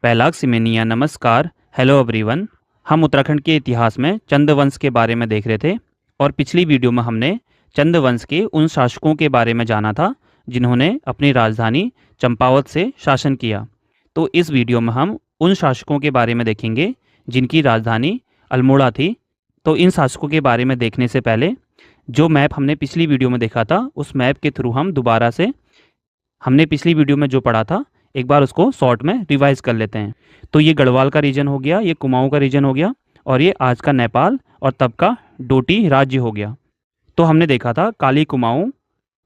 पैलाग सिमेनिया नमस्कार। Hello everyone. हम उत्तराखंड के इतिहास में चंद वंश के बारे में देख रहे थे और पिछली वीडियो में हमने चंद वंश के उन शासकों के बारे में जाना था जिन्होंने अपनी राजधानी चंपावत से शासन किया। तो इस वीडियो में हम उन शासकों के बारे में देखेंगे जिनकी राजधानी अल्मोड़ा थी। तो इन शासकों के बारे में देखने से पहले जो मैप हमने पिछली वीडियो में देखा था उस मैप के थ्रू हम दोबारा से हमने पिछली वीडियो में जो पढ़ा था एक बार उसको शॉर्ट में रिवाइज कर लेते हैं। तो ये गढ़वाल का रीजन हो गया, ये कुमाऊं का रीजन हो गया और ये आज का नेपाल और तब का डोटी राज्य हो गया। तो हमने देखा था काली कुमाऊं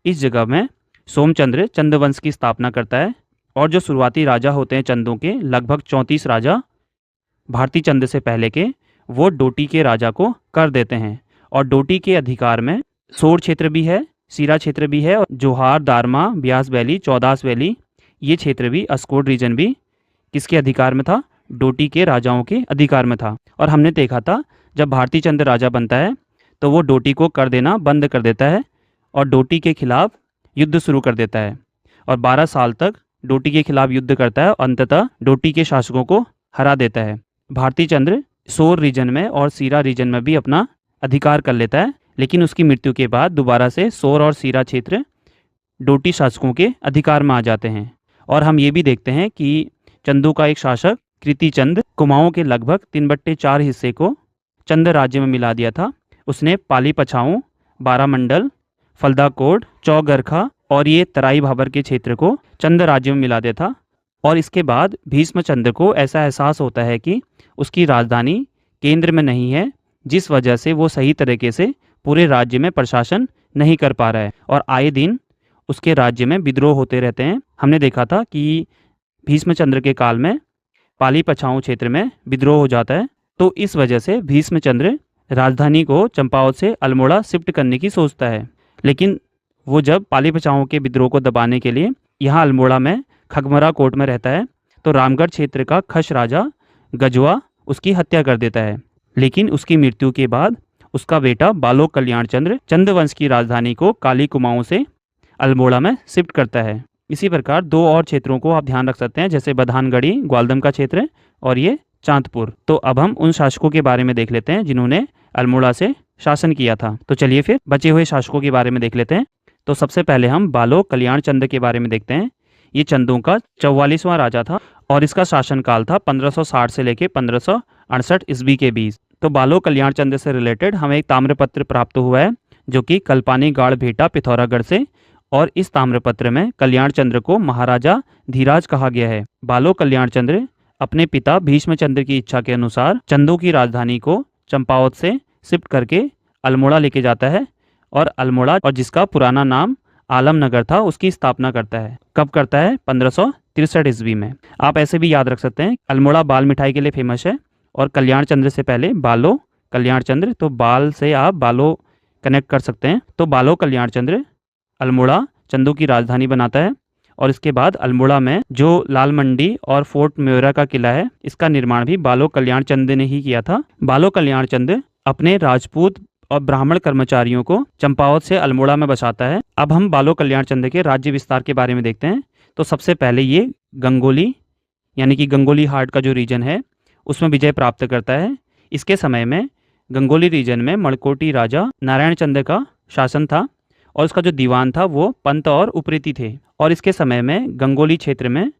इस जगह में सोमचंद्र चंदवंश की स्थापना करता है और जो शुरुआती राजा होते हैं चंदों के लगभग 34 राजा भारती चंद से पहले के वो डोटी के राजा को कर देते हैं और डोटी के अधिकार में सोर क्षेत्र भी है, सीरा क्षेत्र भी है और जोहार, दारमा, ब्यास वैली, चौदास वैली ये क्षेत्र भी, अस्कोट रीजन भी किसके अधिकार में था? डोटी के राजाओं के अधिकार में था। और हमने देखा था जब भारती चंद राजा बनता है तो वो डोटी को कर देना बंद कर देता है और डोटी के खिलाफ युद्ध शुरू कर देता है और 12 साल तक डोटी के खिलाफ युद्ध करता है और अंततः डोटी के शासकों को हरा देता है। भारती चंद्र सोर रीजन में और सीरा रीजन में भी अपना अधिकार कर लेता है, लेकिन उसकी मृत्यु के बाद दोबारा से सोर और सीरा क्षेत्र डोटी शासकों के अधिकार में आ जाते हैं। और हम ये भी देखते हैं कि चंदू का एक शासक कृतिचंद कुमाऊं के लगभग 3/4 हिस्से को चंद राज्य में मिला दिया था। उसने पाली पछाऊं, बारामंडल, फलदाकोट, चौगरखा और ये तराई भाबर के क्षेत्र को चंद राज्य में मिला दिया था। और इसके बाद भीष्मचंद्र को ऐसा एहसास होता है कि उसकी राजधानी केंद्र में नहीं है, जिस वजह से वो सही तरीके से पूरे राज्य में प्रशासन नहीं कर पा रहा है और आए दिन उसके राज्य में विद्रोह होते रहते हैं। हमने देखा था कि भीष्मचंद्र के काल में पाली पछाऊ क्षेत्र में विद्रोह हो जाता है, तो इस वजह से भीष्मचंद्र राजधानी को चंपावत से अल्मोड़ा शिफ्ट करने की सोचता है। लेकिन वो जब पाली पछाऊ के विद्रोह को दबाने के लिए यहाँ अल्मोड़ा में खगमरा कोट में रहता है तो रामगढ़ क्षेत्र का खश राजा गजवा उसकी हत्या कर देता है। लेकिन उसकी मृत्यु के बाद उसका बेटा बालोक कल्याण चंद्र चंदवंश की राजधानी को काली कुमाऊं से अल्मोड़ा में शिफ्ट करता है। इसी प्रकार दो और क्षेत्रों को आप ध्यान रख सकते हैं, जैसे बधानगढ़ी ग्वालदम का क्षेत्र और ये चांदपुर। तो अब हम उन शासकों के बारे में देख लेते हैं जिन्होंने अल्मोड़ा से शासन किया था। तो चलिए फिर बचे हुए शासकों के बारे में देख लेते हैं। तो सबसे पहले हम बालोक कल्याण चंद्र के बारे में देखते हैं। ये चंदों का 44वां राजा था और इसका शासनकाल था 1560 से लेकर 1568 ईस्वी के बीच। तो बालोक कल्याण चंद्र से रिलेटेड हमें एक ताम्रपत्र प्राप्त हुआ है जो कि कल्पानी गाढ़ भेटा पिथौरागढ़ से, और इस ताम्रपत्र में कल्याण चंद्र को महाराजा धीराज कहा गया है। बालोक कल्याण चंद्र अपने पिता भीष्मचंद्र की इच्छा के अनुसार चंदों की राजधानी को चंपावत से शिफ्ट करके अल्मोड़ा लेके जाता है और अल्मोड़ा, और जिसका पुराना नाम आलमनगर था, उसकी स्थापना करता है। कब करता है? 1563 ईस्वी में। आप ऐसे भी याद रख सकते हैं, अल्मोड़ा बाल मिठाई के लिए फेमस है और कल्याण चंद्र से पहले बालो कल्याण चंद्र, तो बाल से आप बालो कनेक्ट कर सकते हैं। तो बालो कल्याण चंद्र अल्मोड़ा चंदू की राजधानी बनाता है और इसके बाद अल्मोड़ा में जो लाल मंडी और फोर्ट म्योरा का किला है, इसका निर्माण भी बालो कल्याण चंद ने ही किया था। बालो कल्याण चंद अपने राजपूत और ब्राह्मण कर्मचारियों को चंपावत से अल्मोड़ा में बसाता है। अब हम बालो कल्याण चंद के राज्य विस्तार के बारे में देखते हैं। तो सबसे पहले ये गंगोली यानी कि गंगोली हाट का जो रीजन है उसमें विजय प्राप्त करता है। इसके समय में गंगोली रीजन में मणकोटी राजा नारायण चंद का शासन था और उसका जो दीवान था वो पंत और उप्रेती थे। और इसके समय में गंगोली क्षेत्र में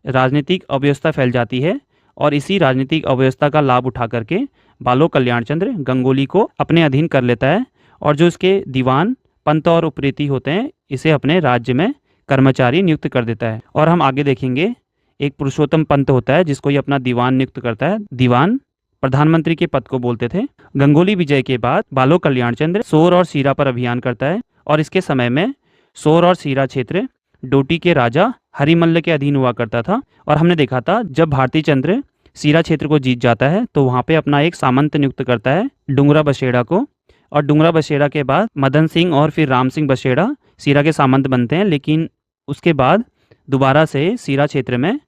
राजनीतिक अव्यवस्था फैल जाती है और इसी राजनीतिक अव्यवस्था का लाभ उठा करके बालो कल्याण चंद्र गंगोली को अपने अधीन कर लेता है और जो इसके दीवान पंत और उप्रेती होते हैं इसे अपने राज्य में कर्मचारी नियुक्त कर देता है। और हम आगे देखेंगे एक पुरुषोत्तम पंत होता है जिसको ये अपना दीवान नियुक्त करता है। दीवान प्रधानमंत्री के पद को बोलते थे। गंगोली विजय के बाद बालो कल्याण चंद्र सोर और सीरा पर अभियान करता है और इसके समय में सोर और सीरा क्षेत्र डोटी के राजा हरिमल्ल के अधीन हुआ करता था। और हमने देखा था जब भारती चंद्र सीरा क्षेत्र को जीत जाता है तो वहाँ पे अपना एक सामंत नियुक्त करता है डुंगरा बसेड़ा को, और डुंगरा बसेड़ा के बाद मदन सिंह और फिर राम सिंह बसेड़ा सीरा के सामंत बनते हैं। लेकिन उसके बाद दोबारा से सीरा क्षेत्र में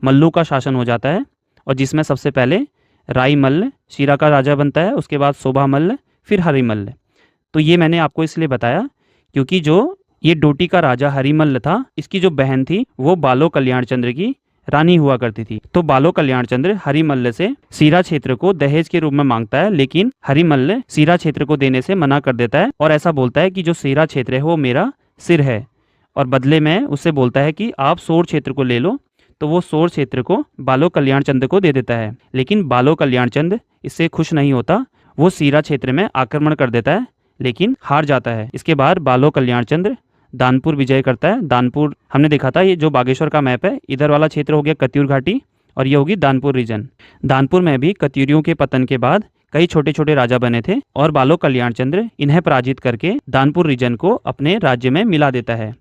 मल्लू का शासन हो जाता है और जिसमें सबसे पहले राई मल्ल सीरा का राजा बनता है, उसके बाद शोभा मल्ल, फिर हरिमल्ल। तो ये मैंने आपको इसलिए बताया क्योंकि जो ये डोटी का राजा हरिमल्ल था, इसकी जो बहन थी वो बालो कल्याण चंद्र की रानी हुआ करती थी। तो बालो कल्याण चंद्र हरिमल्ल से सीरा क्षेत्र को दहेज के रूप में मांगता है, लेकिन हरिमल्ल सीरा क्षेत्र को देने से मना कर देता है और ऐसा बोलता है कि जो सीरा क्षेत्र है वो मेरा सिर है, और बदले में उससे बोलता है कि आप सोर क्षेत्र को ले लो। तो वो सोर क्षेत्र को बालो कल्याण चंद को दे देता है, लेकिन बालो कल्याण चंद इससे खुश नहीं होता। वो सीरा क्षेत्र में आक्रमण कर देता है, लेकिन हार जाता है। इसके बाद बालो कल्याण चंद्र दानपुर विजय करता है। दानपुर हमने देखा था, ये जो बागेश्वर का मैप है, इधर वाला क्षेत्र हो गया कत्यूर घाटी और ये होगी दानपुर रीजन। दानपुर में भी कत्यूरियों के पतन के बाद कई छोटे छोटे राजा बने थे और बालो कल्याण चंद्र इन्हें पराजित करके दानपुर रीजन को अपने राज्य में मिला देता है।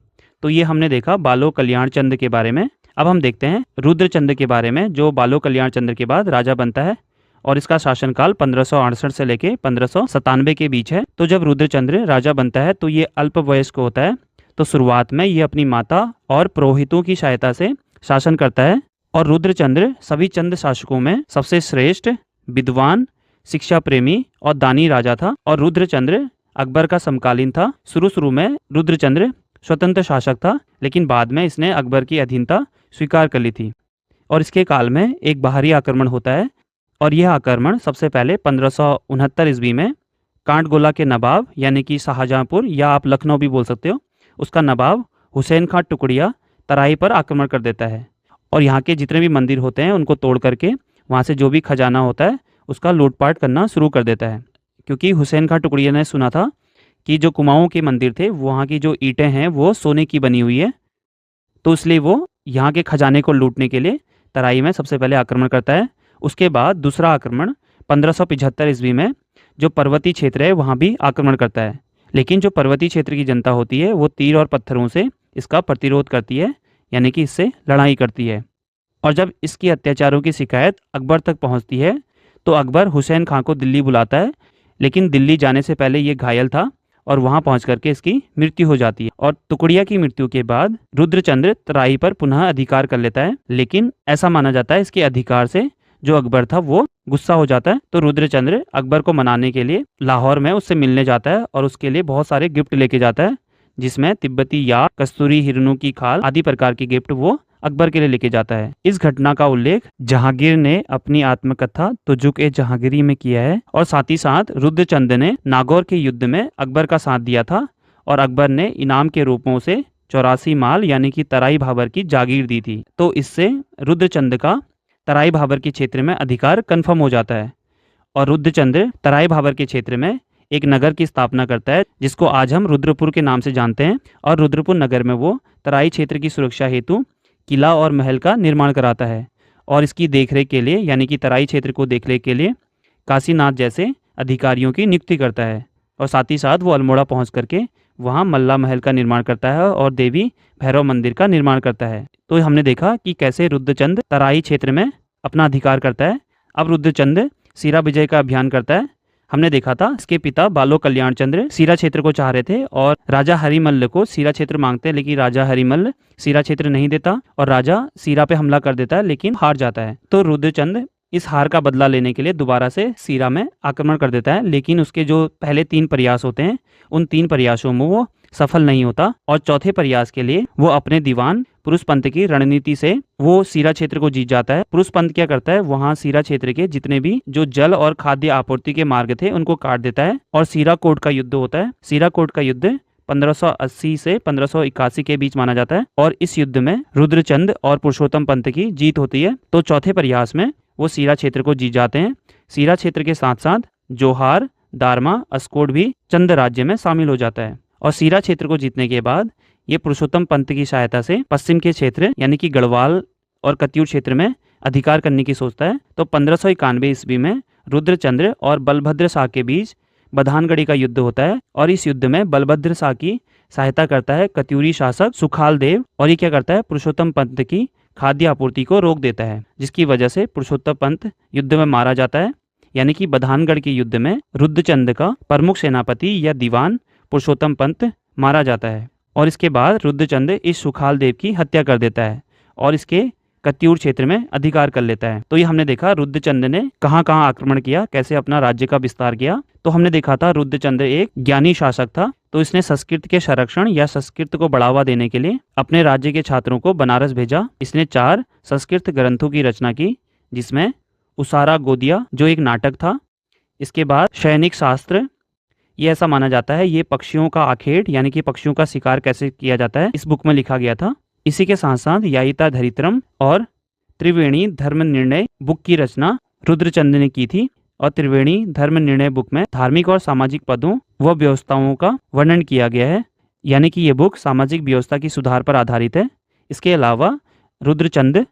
तो ये हमने देखा बालो कल्याण चंद्र के बारे में। अब हम देखते हैं रुद्रचंद के बारे में, जो बालो कल्याण चंद्र के बाद राजा बनता है और इसका शासनकाल 1568 से लेके 1597 के बीच है। तो जब रुद्रचंद्र राजा बनता है तो ये अल्प वयस्क होता है। तो शुरुआत में ये अपनी माता और पुरोहितों की सहायता से शासन करता है और रुद्रचंद्र सभी चंद शासकों में सबसे श्रेष्ठ, विद्वान, शिक्षा प्रेमी और दानी राजा था। और रुद्रचंद्र अकबर का समकालीन था। शुरू में रुद्रचंद्र स्वतंत्र शासक था, लेकिन बाद में इसने अकबर की अधीनता स्वीकार कर ली थी। और इसके काल में एक बाहरी आक्रमण होता है और यह आक्रमण सबसे पहले 1569 ईस्वी में कांटगोला के नवाब यानी कि शाहजहांपुर या आप लखनऊ भी बोल सकते हो, उसका नवाब हुसैन खां टुकड़िया तराई पर आक्रमण कर देता है और यहाँ के जितने भी मंदिर होते हैं उनको तोड़ करके वहाँ से जो भी खजाना होता है उसका लूटपाट करना शुरू कर देता है। क्योंकि हुसैन खां टुकड़िया ने सुना था कि जो कुमाऊं के मंदिर थे वहाँ की जो ईंटें हैं वो सोने की बनी हुई है, तो इसलिए वो यहाँ के खजाने को लूटने के लिए तराई में सबसे पहले आक्रमण करता है। उसके बाद दूसरा आक्रमण 1575 ईस्वी में जो पर्वतीय क्षेत्र है वहाँ भी आक्रमण करता है, लेकिन जो पर्वतीय क्षेत्र की जनता होती है वो तीर और पत्थरों से इसका प्रतिरोध करती है, यानी कि इससे लड़ाई करती है। और जब इसकी अत्याचारों की शिकायत अकबर तक पहुँचती है तो अकबर हुसैन खां को दिल्ली बुलाता है, लेकिन दिल्ली जाने से पहले ये घायल था और वहां पहुंच करके इसकी मृत्यु हो जाती है। और टुकड़िया की मृत्यु के बाद रुद्रचंद्र तराई पर पुनः अधिकार कर लेता है, लेकिन ऐसा माना जाता है इसके अधिकार से जो अकबर था वो गुस्सा हो जाता है। तो रुद्रचंद्र अकबर को मनाने के लिए लाहौर में उससे मिलने जाता है और उसके लिए बहुत सारे गिफ्ट लेके जाता है, जिसमें तिब्बती याक, कस्तूरी हिरणों की खाल आदि प्रकार के गिफ्ट वो अकबर के लिए लेके जाता है। इस घटना का उल्लेख जहांगीर ने अपनी आत्मकथा तुजुक-ए-जहांगीरी में किया है और साथ ही साथ रुद्रचंद ने नागौर के युद्ध में अकबर का साथ दिया था और अकबर ने इनाम के रूपों से 84 माल यानी कि तराई भाबर की जागीर दी थी। तो इससे रुद्रचंद का तराई भाबर के क्षेत्र में अधिकार कन्फर्म हो जाता है और रुद्रचंद तराई भाबर के क्षेत्र में एक नगर की स्थापना करता है जिसको आज हम रुद्रपुर के नाम से जानते हैं। और रुद्रपुर नगर में वो तराई क्षेत्र की सुरक्षा हेतु किला और महल का निर्माण कराता है और इसकी देखरेख के लिए यानी कि तराई क्षेत्र को देखरेख के लिए काशीनाथ जैसे अधिकारियों की नियुक्ति करता है। और साथ ही साथ वो अल्मोड़ा पहुंच करके वहां मल्ला महल का निर्माण करता है और देवी भैरव मंदिर का निर्माण करता है। तो हमने देखा कि कैसे रुद्रचंद तराई क्षेत्र में अपना अधिकार करता है। अब रुद्रचंद सीरा विजय का अभियान करता है। हमने देखा था इसके पिता बालो कल्याण चंद्र सीरा क्षेत्र को चाह रहे थे और राजा हरिमल्ल को सीरा क्षेत्र मांगते हैं, लेकिन राजा हरिमल्ल सीरा क्षेत्र नहीं देता और राजा सीरा पे हमला कर देता है, लेकिन हार जाता है। तो रुद्रचंद इस हार का बदला लेने के लिए दोबारा से सीरा में आक्रमण कर देता है, लेकिन उसके जो पहले 3 प्रयास होते हैं उन 3 प्रयासों में वो सफल नहीं होता और चौथे प्रयास के लिए वो अपने दीवान पुरुषपंत की रणनीति से वो सीरा क्षेत्र को जीत जाता है। पुरुषपंत क्या करता है, वहां सीरा क्षेत्र के जितने भी जो जल और खाद्य आपूर्ति के मार्ग थे उनको काट देता है और सीरा कोट का युद्ध होता है। सीरा कोट का युद्ध 1580 से 1581 के बीच माना जाता है और इस युद्ध में रुद्रचंद और पुरुषोत्तम पंत की जीत होती है। तो चौथे प्रयास में वो सीरा क्षेत्र को जीत जाते हैं। सीरा क्षेत्र के साथ साथ जोहार, दारमा, अस्कोट भी चंद राज्य में शामिल हो जाता है। और सीरा क्षेत्र को जीतने के बाद ये पुरुषोत्तम पंत की सहायता से पश्चिम के क्षेत्र यानी कि गढ़वाल और कत्यूर क्षेत्र में अधिकार करने की सोचता है। तो 1591 ईस्वी में रुद्रचंद्र और बलभद्र शाह के बीच बधानगढ़ी का युद्ध होता है और इस युद्ध में बलभद्र शाह की सहायता करता है कत्यूरी शासक सुखाल देव और ये क्या करता है, पुरुषोत्तम पंत की खाद्य आपूर्ति को रोक देता है, जिसकी वजह से पुरुषोत्तम पंत युद्ध में मारा जाता है। यानी कि बधानगढ़ के युद्ध में रुद्रचंद का प्रमुख सेनापति या दीवान पुरुषोत्तम पंत मारा जाता है और इसके बाद रुद्रचंद इस सुखाल देव की हत्या कर देता है और इसके कत्यूर क्षेत्र में अधिकार कर लेता है। तो ये हमने देखा रुद्रचंद ने कहाँ कहाँ आक्रमण किया, कैसे अपना राज्य का विस्तार किया। तो हमने देखा था रुद्रचंद एक ज्ञानी शासक था, तो इसने संस्कृत के संरक्षण या संस्कृत को बढ़ावा देने के लिए अपने राज्य के छात्रों को बनारस भेजा। इसने 4 संस्कृत ग्रंथों की रचना की, जिसमें उसारा गोदिया जो एक नाटक था, इसके बाद सैनिक शास्त्र, ये ऐसा माना जाता है ये पक्षियों का आखेट यानी कि पक्षियों का शिकार कैसे किया जाता है इस बुक में लिखा गया था। इसी के साथ साथ यायिता धरित्रम और त्रिवेणी धर्म निर्णय बुक की रचना रुद्रचंद ने की थी। और त्रिवेणी धर्म निर्णय बुक में धार्मिक और सामाजिक पदों व व्यवस्थाओं का वर्णन किया गया है, यानी कि ये बुक सामाजिक व्यवस्था की सुधार पर आधारित है। इसके अलावा रुद्रचंद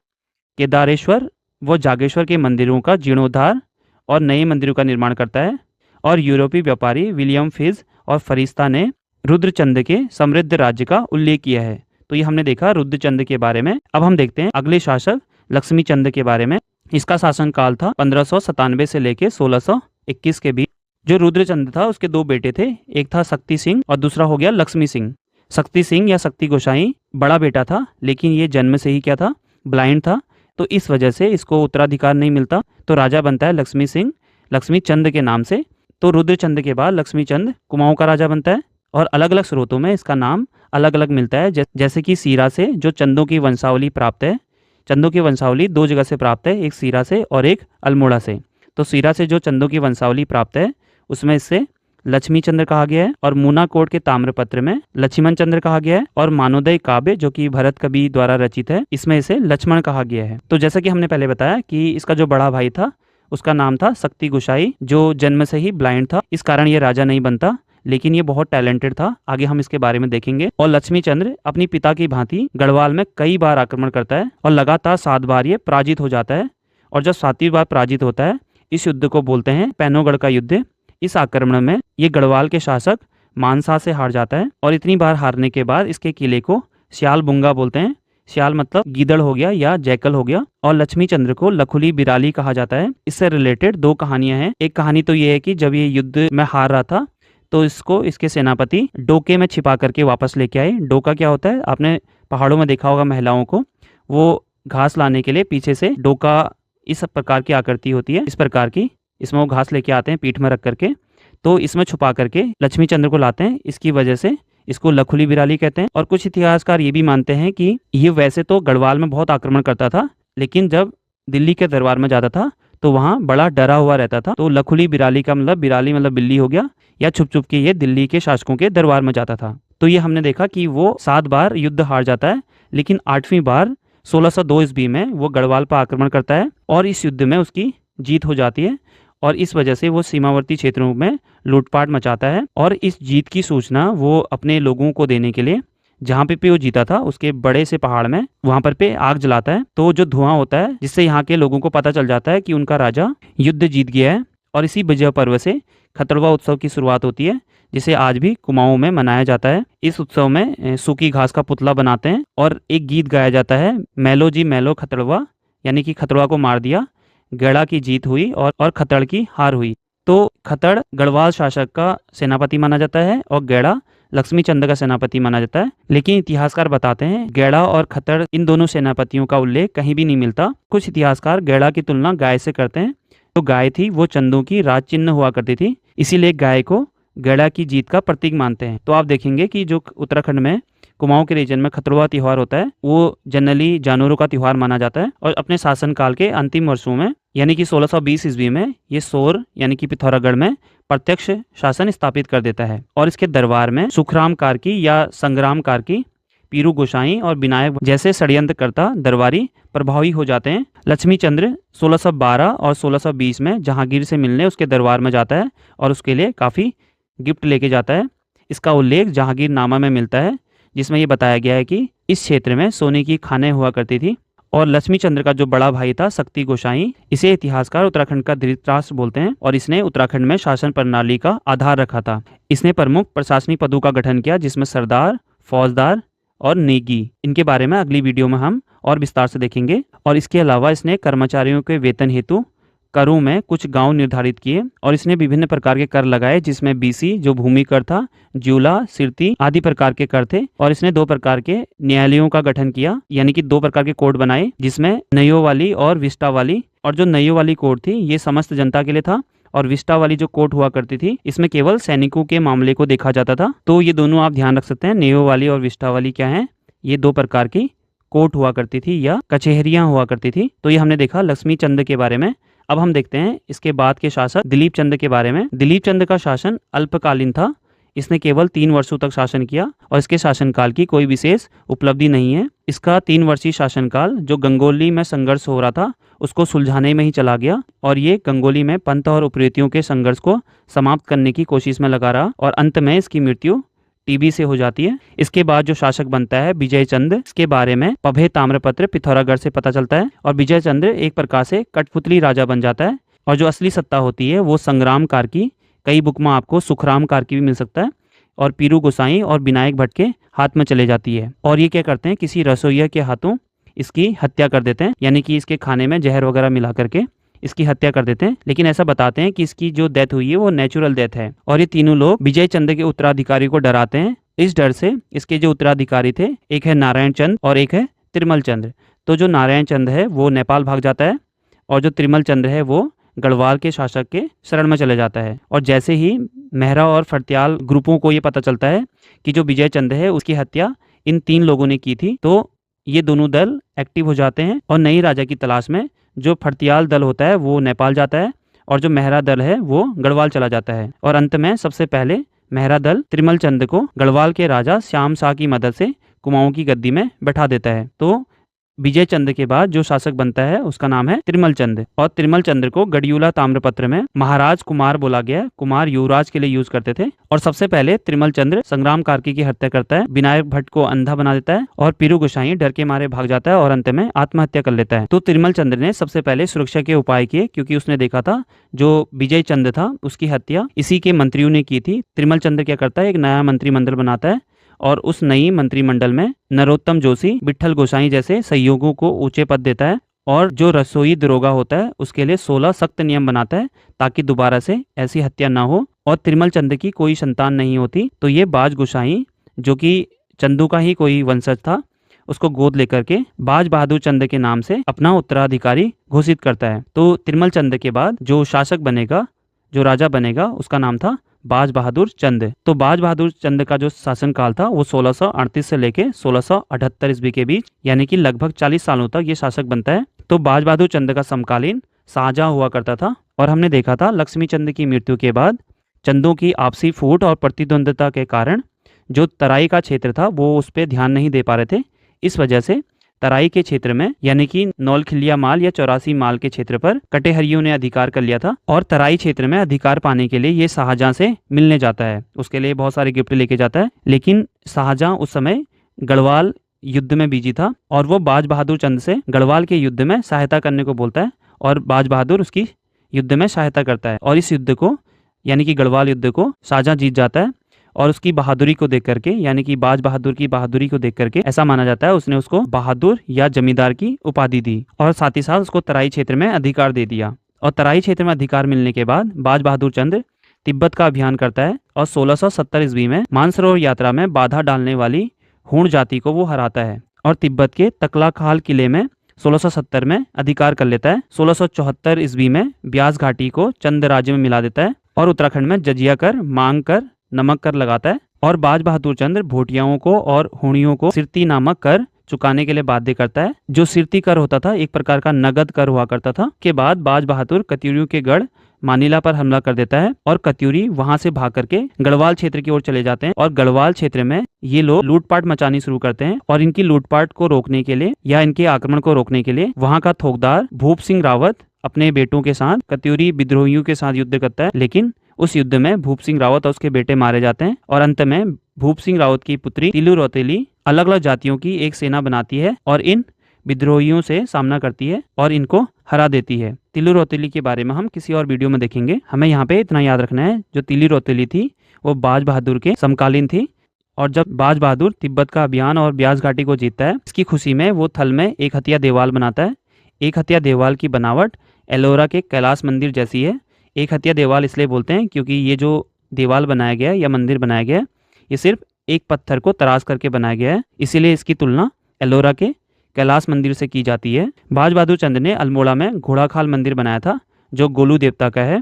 केदारेश्वर व जागेश्वर के मंदिरों का जीर्णोद्धार और नए मंदिरों का निर्माण करता है। और यूरोपीय व्यापारी विलियम फिज और फरिश्ता ने रुद्रचंद के समृद्ध राज्य का उल्लेख किया है। तो ये हमने देखा रुद्रचंद के बारे में। अब हम देखते हैं अगले शासक लक्ष्मीचंद के बारे में। इसका शासनकाल था 1597 से लेकर 1621 के बीच। जो रुद्रचंद था उसके 2 बेटे थे, एक था शक्ति सिंह और दूसरा हो गया लक्ष्मी सिंह। शक्ति सिंह या शक्ति गोसाई बड़ा बेटा था, लेकिन ये जन्म से ही क्या था, ब्लाइंड था। तो इस वजह से इसको उत्तराधिकार नहीं मिलता, तो राजा बनता है लक्ष्मी सिंह लक्ष्मीचंद के नाम से। तो रुद्रचंद के बाद लक्ष्मीचंद कुमाऊं का राजा बनता है और अलग अलग स्रोतों में इसका नाम अलग अलग मिलता है। जैसे कि सीरा से जो चंदों की वंशावली प्राप्त है, चंदों की वंशावली 2 जगह से प्राप्त है, एक सीरा से और एक अल्मोड़ा से। तो सीरा से जो चंदों की वंशावली प्राप्त है उसमें इससे लक्ष्मी चंद्र कहा गया है, और मूनाकोट के ताम्रपत्र में लक्ष्मण चंद्र कहा गया है, और मानोदय काव्य जो कि भरत कवि द्वारा रचित है इसमें इसे लक्ष्मण कहा गया है। तो जैसा कि हमने पहले बताया कि इसका जो बड़ा भाई था उसका नाम था शक्ति गोसाई, जो जन्म से ही ब्लाइंड था, इस कारण ये राजा नहीं बनता, लेकिन ये बहुत टैलेंटेड था। आगे हम इसके बारे में देखेंगे। और लक्ष्मी चंद्र अपनी पिता की भांति गढ़वाल में कई बार आक्रमण करता है और लगातार 7 बार ये पराजित हो जाता है। और जब 7वीं बार पराजित होता है, इस युद्ध को बोलते हैं पैनोगढ़ का युद्ध। इस आक्रमण में ये गढ़वाल के शासक मानसा से हार जाता है, और इतनी बार हारने के बाद इसके किले को श्याल बुंगा बोलते हैं। श्याल मतलब गीदड़ हो गया या जैकल हो गया। और लक्ष्मी चंद्र को लखुली बिराली कहा जाता है। इससे रिलेटेड 2 कहानियां हैं। एक कहानी तो ये है कि जब ये युद्ध में हार रहा था तो इसको इसके सेनापति डोके में छिपा करके वापस लेके आए। डोका क्या होता है, आपने पहाड़ों में देखा होगा महिलाओं को, वो घास लाने के लिए पीछे से डोका इस प्रकार की आकृति होती है, इस प्रकार की, इसमें वो घास लेके आते हैं पीठ में रख करके, तो इसमें छुपा करके लक्ष्मी चंद्र को लाते हैं। इसकी वजह से इसको लखुली बिराली कहते हैं। और कुछ इतिहासकार ये भी मानते हैं कि ये वैसे तो गढ़वाल में बहुत आक्रमण करता था, लेकिन जब दिल्ली के दरबार में जाता था तो वहाँ बड़ा डरा हुआ रहता था। तो लखुली बिराली का मतलब बिराली मतलब बिल्ली हो गया, या छुप छुप के ये दिल्ली के शासकों के दरबार में जाता था। तो ये हमने देखा कि वो 7 बार युद्ध हार जाता है, लेकिन 8वीं बार 1602 ईस्वी में वो गढ़वाल पर आक्रमण करता है और इस युद्ध में उसकी जीत हो जाती है। और इस वजह से वो सीमावर्ती क्षेत्रों में लूटपाट मचाता है, और इस जीत की सूचना वो अपने लोगों को देने के लिए जहाँ पे वो जीता था उसके बड़े से पहाड़ में वहां पर पे आग जलाता है। तो जो धुआं होता है जिससे यहाँ के लोगों को पता चल जाता है कि उनका राजा युद्ध जीत गया है। और इसी विजय पर्व से खतड़वा उत्सव की शुरुआत होती है, जिसे आज भी कुमाऊं में मनाया जाता है। इस उत्सव में सूखी घास का पुतला बनाते हैं और एक गीत गाया जाता है, मैलो जी मैलो खतड़वा, यानी कि खतड़वा को मार दिया, गड़ा की जीत हुई और खतड़ की हार हुई। तो खतड़ गढ़वाल शासक का सेनापति माना जाता है और गैड़ा लक्ष्मी चंद का सेनापति माना जाता है। लेकिन इतिहासकार बताते हैं गैड़ा और खतड़ इन दोनों सेनापतियों का उल्लेख कहीं भी नहीं मिलता। कुछ इतिहासकार गैड़ा की तुलना गाय से करते हैं। तो गाय थी वो चंदों की राज चिन्ह हुआ करती थी, इसीलिए गाय को गैड़ा की जीत का प्रतीक मानते हैं। तो आप देखेंगे कि जो उत्तराखंड में कुमाऊं के रीजन में खतड़वा त्योहार होता है वो जनरली जानवरों का त्योहार माना जाता है। और अपने शासनकाल के अंतिम वर्षों में यानी कि 1620 ईस्वी में ये सोर यानी कि पिथौरागढ़ में प्रत्यक्ष शासन स्थापित कर देता है। और इसके दरबार में सुखराम कार्की या संग्राम कार्की, पीरू गोसाई और विनायक जैसे षड्यंत्रकर्ता दरबारी प्रभावी हो जाते हैं। लक्ष्मी चंद्र 1612 और 1620 में जहांगीर से मिलने उसके दरबार में जाता है और उसके लिए काफ़ी गिफ्ट लेके जाता है। इसका उल्लेख जहांगीर नामा में मिलता है, जिसमें ये बताया गया है कि इस क्षेत्र में सोने की खानें हुआ करती थी। और लक्ष्मी चंद्र का जो बड़ा भाई था शक्ति गोसाई, इसे इतिहासकार उत्तराखंड का धृतराष्ट्र बोलते हैं और इसने उत्तराखंड में शासन प्रणाली का आधार रखा था। इसने प्रमुख प्रशासनिक पदों का गठन किया, जिसमें सरदार, फौजदार और नेगी। इनके बारे में अगली वीडियो में हम और विस्तार से देखेंगे। और इसके अलावा इसने कर्मचारियों के वेतन हेतु करों में कुछ गांव निर्धारित किए और इसने विभिन्न प्रकार के कर लगाए, जिसमें बीसी जो भूमि कर था, ज्यूला, सिरती आदि प्रकार के कर थे। और इसने 2 प्रकार के न्यायालयों का गठन किया, यानी कि 2 प्रकार के कोर्ट बनाए, जिसमें नयो वाली और विस्टा वाली। और जो नयो वाली कोर्ट थी ये समस्त जनता के लिए था, और विस्टा वाली जो कोर्ट हुआ करती थी इसमें केवल सैनिकों के मामले को देखा जाता था। तो ये दोनों आप ध्यान रख सकते हैं, नयो वाली और विस्टा वाली क्या है, ये 2 प्रकार की कोर्ट हुआ करती थी या कचहरियां हुआ करती थी। तो ये हमने देखा लक्ष्मी चंद के बारे में। अब हम देखते हैं इसके बाद के शासक दिलीप चंद के बारे में। दिलीप चंद का शासन अल्पकालीन था, इसने केवल 3 वर्षों तक शासन किया और इसके शासनकाल की कोई विशेष उपलब्धि नहीं है। इसका 3 वर्षीय शासनकाल जो गंगोली में संघर्ष हो रहा था उसको सुलझाने में ही चला गया, और ये गंगोली में पंत और उपरीतियों के संघर्ष को समाप्त करने की कोशिश में लगा रहा, और अंत में इसकी मृत्यु टीबी से हो जाती है। इसके बाद जो शासक बनता है विजय चंद, इसके बारे में पभे ताम्रपत्र पिथौरागढ़ से पता चलता है। और विजय चंद्र एक प्रकार से कठपुतली राजा बन जाता है, और जो असली सत्ता होती है वो संग्राम कार्की, कई बुक में आपको सुखराम कार्की भी मिल सकता है, और पीरू गोसाई और विनायक भट्ट के हाथ में चले जाती है। और ये क्या करते हैं, किसी रसोइया के हाथों इसकी हत्या कर देते हैं, यानी कि इसके खाने में जहर वगैरह मिला करके इसकी हत्या कर देते हैं। लेकिन ऐसा बताते हैं कि इसकी जो डेथ हुई है वो नेचुरल डेथ है। और ये तीनों लोग विजय चंद के उत्तराधिकारी को डराते हैं। इस डर से इसके जो उत्तराधिकारी थे, एक है नारायण चंद और एक है त्रिमल चंद्र। तो जो नारायण चंद है वो नेपाल भाग जाता है, और जो त्रिमल चंद्र है वो गढ़वाल के शासक के शरण में चले जाता है। और जैसे ही मेहरा और फर्त्याल ग्रुपों को ये पता चलता है कि जो विजय चंद है उसकी हत्या इन 3 लोगों ने की थी, तो ये दोनों दल एक्टिव हो जाते हैं और नई राजा की तलाश में जो फर्त्याल दल होता है वो नेपाल जाता है, और जो मेहरा दल है वो गढ़वाल चला जाता है। और अंत में सबसे पहले मेहरा दल त्रिमल चंद को गढ़वाल के राजा श्याम शाह की मदद से कुमाऊं की गद्दी में बैठा देता है। तो विजय चंद के बाद जो शासक बनता है उसका नाम है त्रिमल चंद, और त्रिमल चंद को गढ़ियुला ताम्रपत्र में महाराज कुमार बोला गया है। कुमार युवराज के लिए यूज करते थे। और सबसे पहले त्रिमल चंद्र संग्राम कार्की की हत्या करता है, विनायक भट्ट को अंधा बना देता है, और पीरू गोसाई डर के मारे भाग जाता है और अंत में आत्महत्या कर लेता है। तो त्रिमल चंद्र ने सबसे पहले सुरक्षा के उपाय किए, क्योंकि उसने देखा था जो विजय चंद था उसकी हत्या इसी के मंत्रियों ने की थी। त्रिमल चंद्र क्या करता है, एक नया मंत्रिमंडल बनाता है, और उस नई मंत्रिमंडल में नरोत्तम जोशी, विट्ठल गोसाई जैसे सहयोगों को ऊंचे पद देता है, और जो रसोई दरोगा होता है उसके लिए 16 सख्त नियम बनाता है ताकि दोबारा से ऐसी हत्या ना हो। और त्रिमल चंद की कोई संतान नहीं होती, तो ये बाज गोसाई जो कि चंदू का ही कोई वंशज था उसको गोद लेकर के बाज बहादुर चंद के नाम से अपना उत्तराधिकारी घोषित करता है। तो त्रिमल चंद के बाद जो शासक बनेगा, जो राजा बनेगा, उसका नाम था बाज बहादुर चंद। तो बाज बहादुर चंद का जो शासनकाल था वो 1638 से लेके 1678 ईस्वी के बीच, यानी कि लगभग 40 सालों तक ये शासक बनता है। तो बाज बहादुर चंद का समकालीन शाहजहां हुआ करता था। और हमने देखा था लक्ष्मी चंद की मृत्यु के बाद चंदों की आपसी फूट और प्रतिद्वंदता के कारण जो तराई का क्षेत्र था वो उस पर ध्यान नहीं दे पा रहे थे। इस वजह से तराई के क्षेत्र में, यानी कि नौलखिलिया माल या 84 माल के क्षेत्र पर कटेहरियों ने अधिकार कर लिया था, और तराई क्षेत्र में अधिकार पाने के लिए ये शाहजहां से मिलने जाता है। उसके लिए बहुत सारे गिफ्ट लेके जाता है, लेकिन शाहजहां उस समय गढ़वाल युद्ध में बिजी था, और वो बाज बहादुर चंद से गढ़वाल के युद्ध में सहायता करने को बोलता है, और बाज बहादुर उसकी युद्ध में सहायता करता है। और इस युद्ध को, यानी कि गढ़वाल युद्ध को शाहजहां जीत जाता है, और उसकी बहादुरी को देख करके, यानी कि बाज बहादुर की बहादुरी को देख करके ऐसा माना जाता है उसने उसको बहादुर या जमींदार की उपाधि दी, और साथ ही साथ उसको तराई क्षेत्र में अधिकार दे दिया। और तराई क्षेत्र में अधिकार मिलने के बाद बाज बहादुर चंद तिब्बत का अभियान करता है, और 1670 ईस्वी में मानसरोवर यात्रा में बाधा डालने वाली हूण जाति को वो हराता है, और तिब्बत के तकलाखाल किले में 1670 में अधिकार कर लेता है। 1674 ईस्वी में ब्यास घाटी को चंद राज्य में मिला देता है, और उत्तराखंड में जजिया कर, मांग कर, नमक कर लगाता है। और बाज बहादुर चंद भोटियाओं को और हुणियों को सिरती नामक कर चुकाने के लिए बाध्य करता है। जो सिरती कर होता था एक प्रकार का नगद कर हुआ करता था। के बाद बाज बहादुर कत्यूरियों के गढ़ मानिला पर हमला कर देता है, और कत्यूरी वहां से भाग करके गढ़वाल क्षेत्र की ओर चले जाते हैं, और गढ़वाल क्षेत्र में ये लोग लूटपाट मचानी शुरू करते हैं। और इनकी लूटपाट को रोकने के लिए या इनके आक्रमण को रोकने के लिए वहां का थोकदार भूप सिंह रावत अपने बेटों के साथ कत्यूरी विद्रोहियों के साथ युद्ध करता है, लेकिन उस युद्ध में भूप सिंह रावत और उसके बेटे मारे जाते हैं, और अंत में भूप सिंह रावत की पुत्री तिलू रौतेली अलग अलग जातियों की एक सेना बनाती है और इन विद्रोहियों से सामना करती है और इनको हरा देती है। तिलू रौतेली के बारे में हम किसी और वीडियो में देखेंगे। हमें यहाँ पे इतना याद रखना है, जो तिली रौतेली थी वो बाज बहादुर के समकालीन थी, और जब बाज बहादुर तिब्बत का अभियान और ब्यास घाटी को जीतता है, इसकी खुशी में वो थल में एक हथिया देवाल बनाता है। एक हथिया देवाल की बनावट एलोरा के कैलाश मंदिर जैसी है। एक हत्या देवाल इसलिए बोलते हैं क्योंकि ये जो देवाल बनाया गया है या मंदिर बनाया गया है, ये सिर्फ एक पत्थर को तराश करके बनाया गया है, इसीलिए इसकी तुलना एलोरा के कैलाश मंदिर से की जाती है। बाज बहादुर चंद ने अल्मोड़ा में घोड़ाखाल मंदिर बनाया था जो गोलू देवता का है,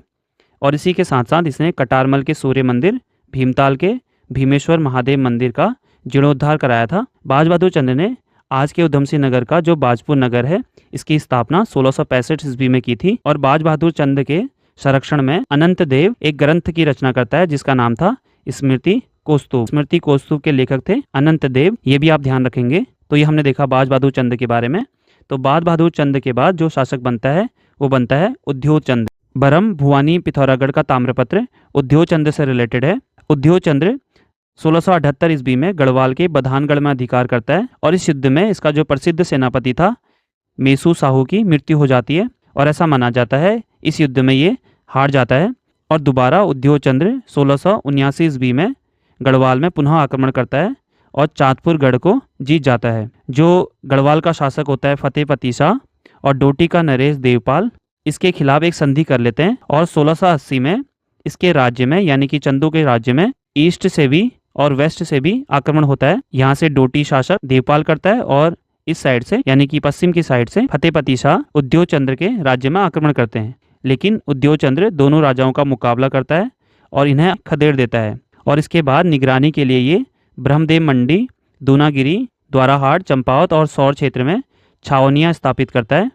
और इसी के साथ साथ इसने कटारमल के सूर्य मंदिर, भीमताल के भीमेश्वर महादेव मंदिर का जीर्णोद्धार कराया था। बाज बहादुर चंद ने आज के उधम सिंह नगर का जो बाजपुर नगर है, इसकी स्थापना 1665 ईस्वी में की थी। और बाज बहादुर चंद के संरक्षण में अनंत देव एक ग्रंथ की रचना करता है जिसका नाम था स्मृति कौस्तुभ। स्मृति कौस्तुभ के लेखक थे अनंत देव, ये भी आप ध्यान रखेंगे। तो ये हमने देखा बाज बहादुर चंद के बारे में। तो बाज बहादुर चंद के बाद जो शासक बनता है वो बनता है उद्योग चंद। बरम भुवानी पिथौरागढ़ का ताम्रपत्र उद्योग चंद से रिलेटेड है। उद्योग चंद्र 1678 ईस्वी में गढ़वाल के बधानगढ़ में अधिकार करता है, और इस युद्ध में इसका जो प्रसिद्ध सेनापति था मेसू साहू की मृत्यु हो जाती है, और ऐसा माना जाता है इस युद्ध में ये हार जाता है। और दोबारा उद्योग चंद्र 1679 ईस्वी में गढ़वाल में पुनः आक्रमण करता है और चांदपुर गढ़ को जीत जाता है। जो गढ़वाल का शासक होता है फतेहपति शाह और डोटी का नरेश देवपाल, इसके खिलाफ एक संधि कर लेते हैं, और 1680 में इसके राज्य में यानी कि चंदों के राज्य में ईस्ट से भी और वेस्ट से भी आक्रमण होता है। यहाँ से डोटी शासक देवपाल करता है, और इस साइड से यानी कि पश्चिम की साइड से फतेहपति शाह उद्योग चंद्र के राज्य में आक्रमण करते हैं। लेकिन उद्योग चंद्र दोनों राजाओं का मुकाबला करता है और इन्हें खदेड़ देता है। और इसके बाद निगरानी के लिए ये ब्रह्मदेव मंडी, दूनागिरी, द्वाराहाट, चंपावत और सौर क्षेत्र में छावनियाँ स्थापित करता है।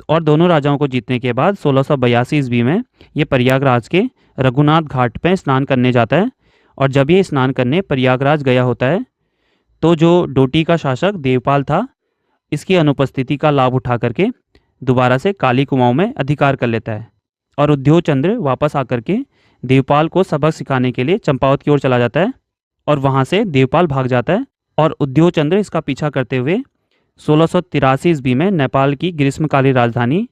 और दोनों राजाओं को जीतने के बाद 1682 ईस्वी में ये प्रयागराज के रघुनाथ घाट पर स्नान करने जाता है। और जब ये स्नान करने प्रयागराज गया होता है तो जो डोटी का शासक देवपाल था, इसकी अनुपस्थिति का लाभ उठा करके दोबारा से काली कुमाऊं में अधिकार कर लेता है। और उद्योग चंद्र वापस आकर के देवपाल को सबक सिखाने के लिए चंपावत की ओर चला जाता है, और वहाँ से देवपाल भाग जाता है। और उद्योग चंद्र इसका पीछा करते हुए 1683 ईस्वी में नेपाल की ग्रीष्मकालीन राजधानी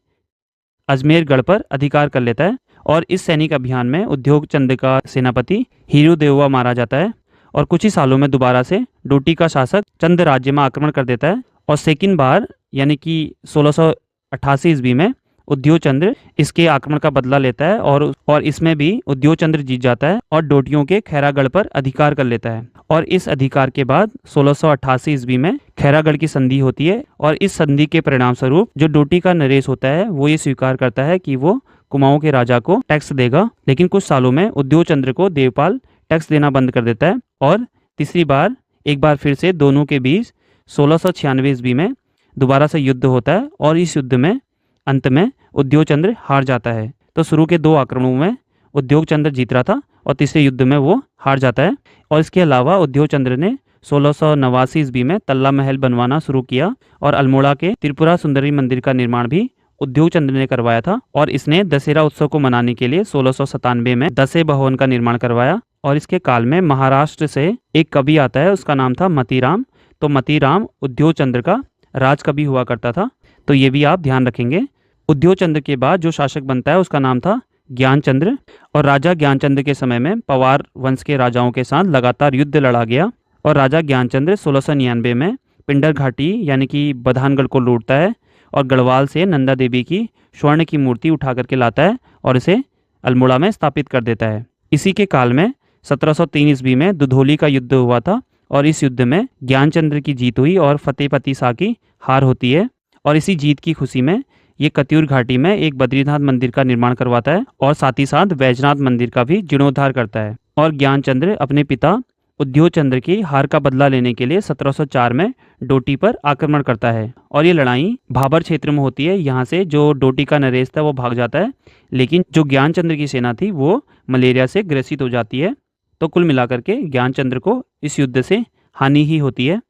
अजमेरगढ़ पर अधिकार कर लेता है। और इस सैनिक अभियान में उद्योग चंद का सेनापति हीरू देववा मारा जाता है, और कुछ ही सालों में दोबारा से डोटी का शासक चंद राज्य में आक्रमण कर देता है। और सेकंड बार यानी कि 1688 ईस्वी में उद्योग चंद्र इसके आक्रमण का बदला लेता है, और इसमें भी उद्योग चंद्र जीत जाता है और डोटियों के खैरागढ़ पर अधिकार कर लेता है। और इस अधिकार के बाद 1688 ईस्वी में खैरागढ़ की संधि होती है, और इस संधि के परिणाम स्वरूप जो डोटी का नरेश होता है वो ये स्वीकार करता है कि वो कुमाऊं के राजा को टैक्स देगा। लेकिन कुछ सालों में उद्योग चंद्र को देवपाल टैक्स देना बंद कर देता है, और तीसरी बार एक बार फिर से दोनों के बीच 1696 ईस्वी में दोबारा से युद्ध होता है, और इस युद्ध में अंत में उद्योग चंद्र हार जाता है। तो शुरू के 2 आक्रमणों में उद्योग चंद्र जीत रहा था, और तीसरे युद्ध में वो हार जाता है। और इसके अलावा उद्योग चंद्र ने 1689 ईस्वी में तल्ला महल बनवाना शुरू किया, और अल्मोड़ा के त्रिपुरा सुंदरी मंदिर का निर्माण भी उद्योग चंद्र ने करवाया था। और इसने दशहरा उत्सव को मनाने के लिए 1697 में दशे भवन का निर्माण करवाया। और इसके काल में महाराष्ट्र से एक कवि आता है, उसका नाम था मतीराम। तो मतीराम उद्योग चंद्र का राज कवि हुआ करता था, तो ये भी आप ध्यान रखेंगे। उद्योग चंद्र के बाद जो शासक बनता है उसका नाम था ज्ञानचंद्र, और राजा ज्ञानचंद्र के समय में पवार वंश के राजाओं के साथ लगातार युद्ध लड़ा गया। और राजा ज्ञानचंद्र 1699 में पिंडर घाटी यानी कि बधानगढ़ को लूटता है, और गढ़वाल से नंदा देवी की स्वर्ण की मूर्ति उठा करके लाता है और इसे अल्मोड़ा में स्थापित कर देता है। इसी के काल में 1703 ईस्वी में दुधौली का युद्ध हुआ था, और इस युद्ध में ज्ञानचंद्र की जीत हुई और फतेहपति शाह की हार होती है। और इसी जीत की खुशी में ये कत्यूर घाटी में एक बद्रीनाथ मंदिर का निर्माण करवाता है, और साथ ही साथ वैजनाथ मंदिर का भी जीर्णोद्धार करता है। और ज्ञानचंद्र अपने पिता उद्योग चंद्र की हार का बदला लेने के लिए 1704 में डोटी पर आक्रमण करता है, और ये लड़ाई भाबर क्षेत्र में होती है। यहाँ से जो डोटी का नरेश था वो भाग जाता है, लेकिन जो ज्ञानचंद्र की सेना थी वो मलेरिया से ग्रसित हो जाती है। तो कुल मिलाकर के ज्ञानचंद्र को इस युद्ध से हानि ही होती है।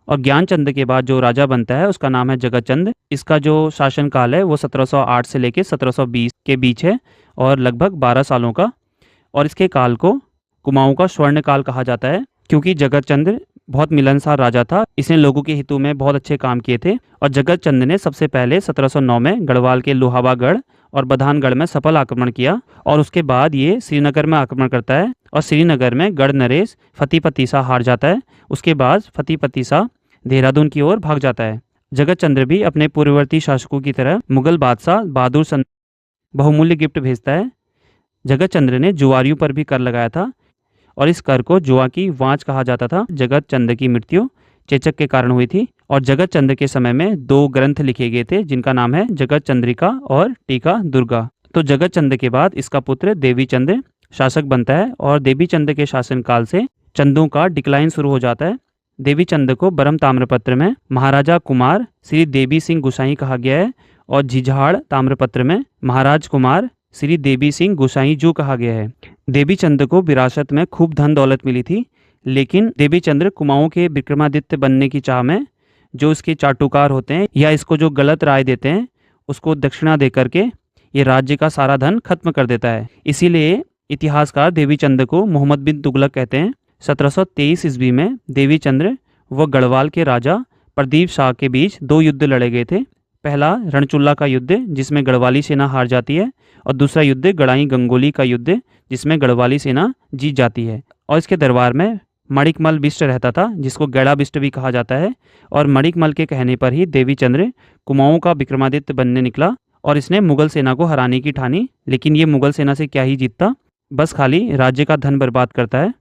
और ज्ञानचंद्र के बाद जो राजा बनता है उसका नाम है जगतचंद। इसका जो शासनकाल है वो 1708 से लेकर 1720 के बीच है, और लगभग 12 सालों का। और इसके काल को कुमाऊं का स्वर्ण काल कहा जाता है, क्योंकि जगतचंद्र बहुत मिलनसार राजा था। इसने लोगों के हितों में बहुत अच्छे काम किए थे। और जगतचंद ने सबसे पहले 1709 में गढ़वाल के लोहावागढ़ और बधानगढ़ में सफल आक्रमण किया, और उसके बाद ये श्रीनगर में आक्रमण करता है, और श्रीनगर में गढ़ नरेश फतेहपति शाह हार जाता है। उसके बाद फतेहपति शाह देहरादून की ओर भाग जाता है। जगत चंद्र भी अपने पूर्ववर्ती शासकों की तरह मुगल बादशाह बहादुर बहुमूल्य गिफ्ट भेजता है। जगत चंद्र ने जुआरियों पर भी कर लगाया था और इस कर को जुआ की वांच कहा जाता था। जगत चंद्र की मृत्यु चेचक के कारण हुई थी और जगत चंद्र के समय में 2 ग्रंथ लिखे गए थे जिनका नाम है जगत चंद्रिका और टीका दुर्गा। तो जगत चंद्र के बाद इसका पुत्र देवी चंद्र शासक बनता है और देवी चंद्र के शासनकाल से चंदों का डिक्लाइन शुरू हो जाता है। देवी चंद्र को बरम ताम्रपत्र में महाराजा कुमार श्री देवी सिंह गोसाई कहा गया है और झिझाड़ ताम्रपत्र में महाराज कुमार श्री देवी सिंह गोसाई जू कहा गया है। देवी चंद्र को विरासत में खूब धन दौलत मिली थी, लेकिन देवी चंद्र कुमाऊं के विक्रमादित्य बनने की चाह में जो इसके चाटुकार होते हैं या इसको जो गलत राय देते हैं उसको दक्षिणा दे करके ये राज्य का सारा धन खत्म कर देता है। इसीलिए इतिहासकार देवी चंद्र को मोहम्मद बिन तुगलक कहते हैं। 1723 ईस्वी में देवी चंद्र व गढ़वाल के राजा प्रदीप शाह के बीच 2 युद्ध लड़े गए थे। पहला रणचुल्ला का युद्ध जिसमें गढ़वाली सेना हार जाती है और दूसरा युद्ध गड़ाई गंगोली का युद्ध जिसमें गढ़वाली सेना जीत जाती है। और इसके दरबार में मणिकमल बिष्ट रहता था जिसको गैड़ा बिष्ट भी कहा जाता है और मणिकमल के कहने पर ही देवी चंद्र कुमाऊं का विक्रमादित्य बनने निकला और इसने मुगल सेना को हराने की ठानी। लेकिन ये मुगल सेना से क्या ही जीतता, बस खाली राज्य का धन बर्बाद करता है।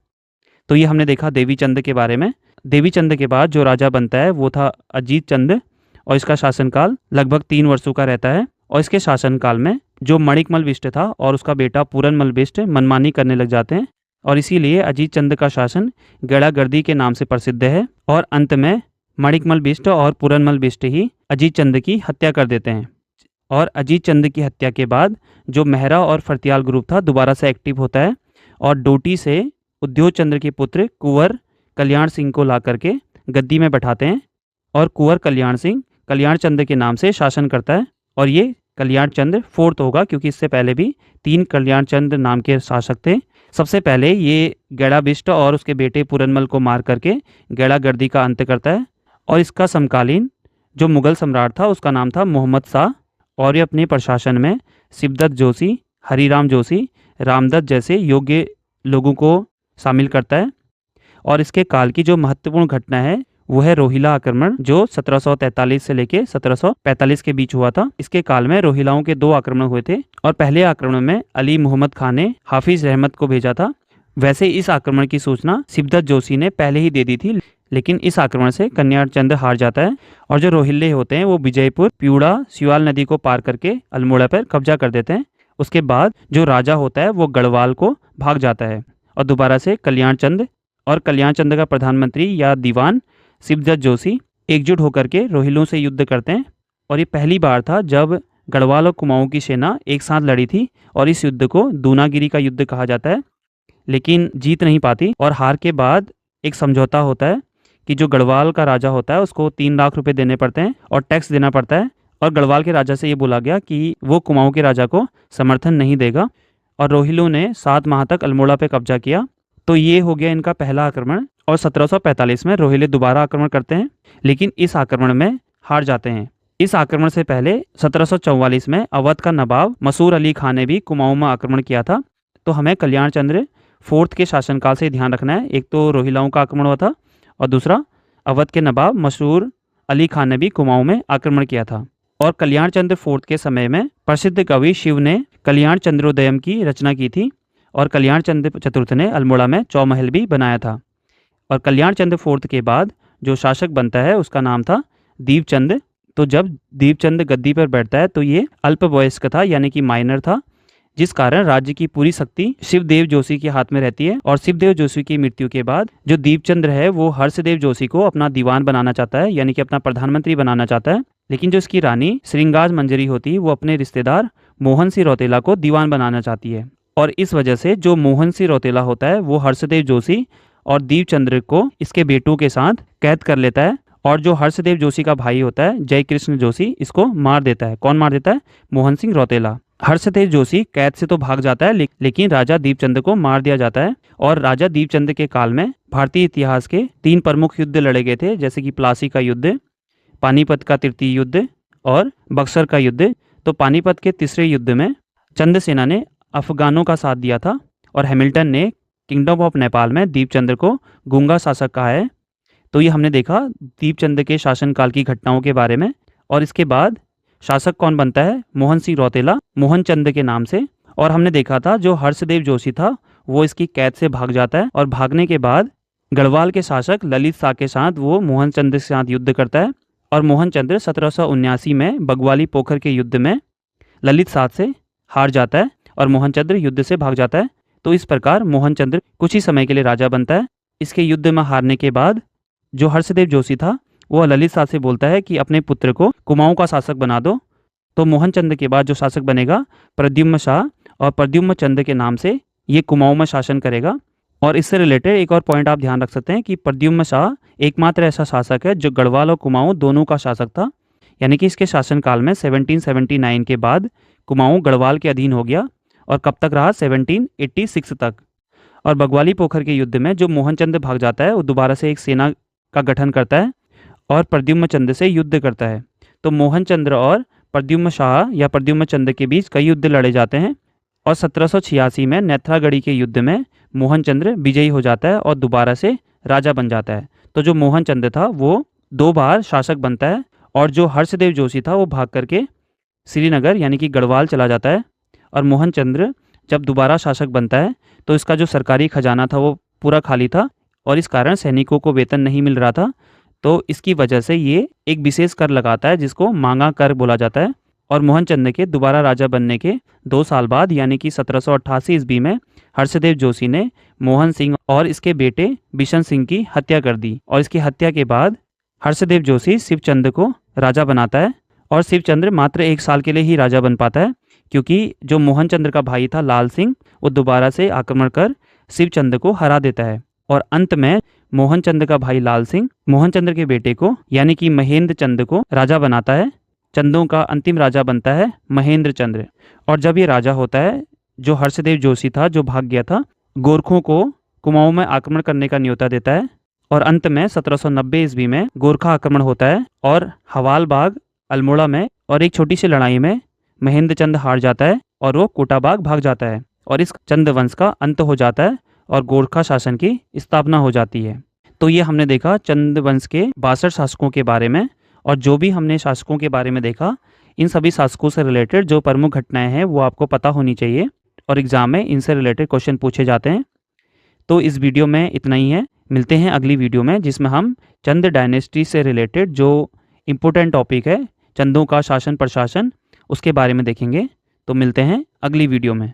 तो ये हमने देखा देवी चंद्र के बारे में। देवी चंद्र के बाद जो राजा बनता है वो था अजीत चंद्र और इसका शासनकाल लगभग 3 वर्षों का रहता है। और इसके शासनकाल में जो मणिकमल बिष्ट था और उसका बेटा पूरनमल बिष्ट मनमानी करने लग जाते हैं और इसीलिए अजीत चंद्र का शासन गेड़ागर्दी के नाम से प्रसिद्ध है। और अंत में मणिकमल बिष्ट और पूरनमल बिष्ट ही अजीत चंद्र की हत्या कर देते हैं। और अजीत चंद्र की हत्या के बाद जो मेहरा और फरतियाल ग्रुप था दोबारा से एक्टिव होता है और डोटी से उद्योग चंद्र के पुत्र कुंवर कल्याण सिंह को ला करके गद्दी में बैठाते हैं और कुंवर कल्याण सिंह कल्याण चंद्र के नाम से शासन करता है। और ये कल्याण चंद्र 4th होगा क्योंकि इससे पहले भी 3 कल्याण चंद्र नाम के शासक थे। सबसे पहले ये गैड़ा बिष्ट और उसके बेटे पूरनमल को मार करके गेड़ागर्दी का अंत करता है। और इसका समकालीन जो मुगल सम्राट था उसका नाम था मोहम्मद शाह और ये अपने प्रशासन में शिवदत्त जोशी, हरिराम जोशी, रामदत्त जैसे योग्य लोगों को शामिल करता है। और इसके काल की जो महत्वपूर्ण घटना है वो है रोहिला आक्रमण जो 1743 से लेके 1745 के बीच हुआ था। इसके काल में रोहिलाओं के 2 आक्रमण हुए थे और पहले आक्रमण में अली मोहम्मद खान ने हाफिज रहमत को भेजा था। वैसे इस आक्रमण की सूचना शिवदत्त जोशी ने पहले ही दे दी थी, लेकिन इस आक्रमण से कल्याण चंद्र हार जाता है और जो रोहिले होते हैं वो विजयपुर, प्यूड़ा, सिवाल नदी को पार करके अल्मोड़ा पर कब्जा कर देते हैं। उसके बाद जो राजा होता है वो गढ़वाल को भाग जाता है और दोबारा से कल्याण चंद्र का प्रधानमंत्री या दीवान शिवदत्त जोशी एकजुट होकर के रोहिलों से युद्ध करते हैं। और ये पहली बार था जब गढ़वाल और कुमाऊं की सेना एक साथ लड़ी थी और इस युद्ध को दूनागिरी का युद्ध कहा जाता है। लेकिन जीत नहीं पाती और हार के बाद एक समझौता होता है कि जो गढ़वाल का राजा होता है उसको 3 लाख रुपए देने पड़ते हैं और टैक्स देना पड़ता है। और गढ़वाल के राजा से ये बोला गया कि वो कुमाऊं के राजा को समर्थन नहीं देगा और रोहिलों ने 7 माह तक अल्मोड़ा पे कब्जा किया। तो ये हो गया इनका पहला आक्रमण। और 1745 में रोहिले दोबारा आक्रमण करते हैं, लेकिन इस आक्रमण में हार जाते हैं। इस आक्रमण से पहले 1744 में अवध का नवाब मसूर अली खान ने भी कुमाऊं में आक्रमण किया था। तो हमें कल्याण चंद्र 4th के शासनकाल से ध्यान रखना है। एक तो रोहिलाओं का आक्रमण हुआ था और दूसरा अवध के नवाब मसूर अली खान ने भी कुमाऊं में आक्रमण किया था। और कल्याण चंद्र 4th के समय में प्रसिद्ध कवि शिव ने कल्याण चंद्रोदयम की रचना की थी और कल्याण चंद्र चतुर्थ ने अल्मोड़ा में चौमहल भी बनाया था। और कल्याण चंद्र 4th के बाद जो शासक बनता है उसका नाम था दीपचंद। तो जब दीपचंद गद्दी पर बैठता है तो ये अल्पवयस्क था यानी कि माइनर था, जिस कारण राज्य की पूरी शक्ति शिवदेव जोशी के हाथ में रहती है। और शिवदेव जोशी की मृत्यु के बाद जो दीपचंद्र है वो हर्षदेव जोशी को अपना दीवान बनाना चाहता है यानी कि अपना प्रधानमंत्री बनाना चाहता है। लेकिन जो इसकी रानी श्रृंगाज मंजरी होती है वो अपने रिश्तेदार मोहन सिंह रौतेला को दीवान बनाना चाहती है। और इस वजह से जो मोहन सिंह रौतेला होता है वो हर्षदेव जोशी और दीपचंद्र को इसके बेटों के साथ कैद कर लेता है। और जो हर्षदेव जोशी का भाई होता है जय कृष्ण जोशी इसको मार देता है। कौन मार देता है? मोहन सिंह रौतेला। हर्षदेव जोशी कैद से तो भाग जाता है लेकिन राजा दीपचंद को मार दिया जाता है। और राजा दीपचंद के काल में भारतीय इतिहास के 3 प्रमुख युद्ध लड़े गए थे, जैसे कि प्लासी का युद्ध, पानीपत का तृतीय युद्ध और बक्सर का युद्ध। तो पानीपत के तीसरे युद्ध में चंद्रसेना ने अफगानों का साथ दिया था और हैमिल्टन ने किंगडम ऑफ नेपाल में दीपचंद्र को गूंगा शासक कहा है। तो ये हमने देखा दीपचंद के शासनकाल की घटनाओं के बारे में। और इसके बाद शासक कौन बनता है? मोहन सिंह रौतेला, मोहन चंद के नाम से। और हमने देखा था जो हर्षदेव जोशी था वो इसकी कैद से भाग जाता है, और भागने के बाद गढ़वाल के शासक ललित शाह के साथ वो मोहन चंद के साथ युद्ध करता है, और मोहन चंद्र 1779 में बगवाली पोखर के युद्ध में ललित शाह से हार जाता है और मोहन चंद्र युद्ध से भाग जाता है। तो इस प्रकार मोहन चंद्र कुछ ही समय के लिए राजा बनता है। इसके युद्ध में हारने के बाद जो हर्षदेव जोशी था वो ललित शाह से बोलता है कि अपने पुत्र को कुमाऊं का शासक बना दो। तो मोहन चंद्र के बाद जो शासक बनेगा प्रद्युम्न शाह, और प्रद्युम्न चंद्र के नाम से ये कुमाऊं में शासन करेगा। और इससे रिलेटेड एक और पॉइंट आप ध्यान रख सकते हैं कि प्रद्युम्न शाह एकमात्र ऐसा शासक है जो गढ़वाल और कुमाऊं दोनों का शासक था, यानी कि इसके शासनकाल में 1779 के बाद कुमाऊं गढ़वाल के अधीन हो गया, और कब तक रहा? 1786 तक। और बगवाली पोखर के युद्ध में जो मोहन चंद्र भाग जाता है वो दोबारा से एक सेना का गठन करता है और प्रद्युम्न चंद्र से युद्ध करता है। तो मोहन चंद्र और प्रद्युम्न शाह या प्रद्युम्न चंद्र के बीच कई युद्ध लड़े जाते हैं, और 1786 में नेथरागढ़ी के युद्ध में मोहन चंद्र विजयी हो जाता है और दोबारा से राजा बन जाता है। तो जो मोहन चंद्र था वो 2 बार शासक बनता है, और जो हर्षदेव जोशी था वो भाग करके श्रीनगर यानी कि गढ़वाल चला जाता है। और मोहन चंद्र जब दोबारा शासक बनता है तो इसका जो सरकारी खजाना था वो पूरा खाली था, और इस कारण सैनिकों को वेतन नहीं मिल रहा था। तो इसकी वजह से ये एक विशेष कर लगाता है जिसको मांगा कर बोला जाता है। और मोहन चंद्र के दोबारा राजा बनने के 2 साल बाद यानी कि 1788 ईस्वी में हर्षदेव जोशी ने मोहन सिंह और इसके बेटे बिशन सिंह की हत्या कर दी। और इसकी हत्या के बाद हर्षदेव जोशी शिवचंद्र को राजा बनाता है, और शिवचंद्र मात्र 1 साल के लिए ही राजा बन पाता है, क्योंकि जो मोहन चंद्र का भाई था लाल सिंह वो दोबारा से आक्रमण कर शिवचंद्र को हरा देता है। और अंत में मोहन चंद्र का भाई लाल सिंह मोहन चंद्र के बेटे को यानी कि महेंद्र चंद्र को राजा बनाता है। चंदों का अंतिम राजा बनता है महेंद्र चंद्र। और जब ये राजा होता है, जो हर्षदेव जोशी था जो भाग गया था, गोरखों को कुमाऊं में आक्रमण करने का न्योता देता है। और अंत में 1790 ईस्वी में गोरखा आक्रमण होता है, और हवाल बाग अल्मोड़ा में और एक छोटी सी लड़ाई में महेंद्र चंद्र हार जाता है और वो कोटाबाग भाग जाता है, और इस चंद वंश का अंत हो जाता है और गोरखा शासन की स्थापना हो जाती है। तो ये हमने देखा चंद वंश के 62 शासकों के बारे में। और जो भी हमने शासकों के बारे में देखा, इन सभी शासकों से रिलेटेड जो प्रमुख घटनाएं हैं वो आपको पता होनी चाहिए, और एग्जाम में इनसे रिलेटेड क्वेश्चन पूछे जाते हैं। तो इस वीडियो में इतना ही है। मिलते हैं अगली वीडियो में जिसमें हम चंद डायनेस्टी से रिलेटेड जो इम्पोर्टेंट टॉपिक है, चंदों का शासन प्रशासन, उसके बारे में देखेंगे। तो मिलते हैं अगली वीडियो में।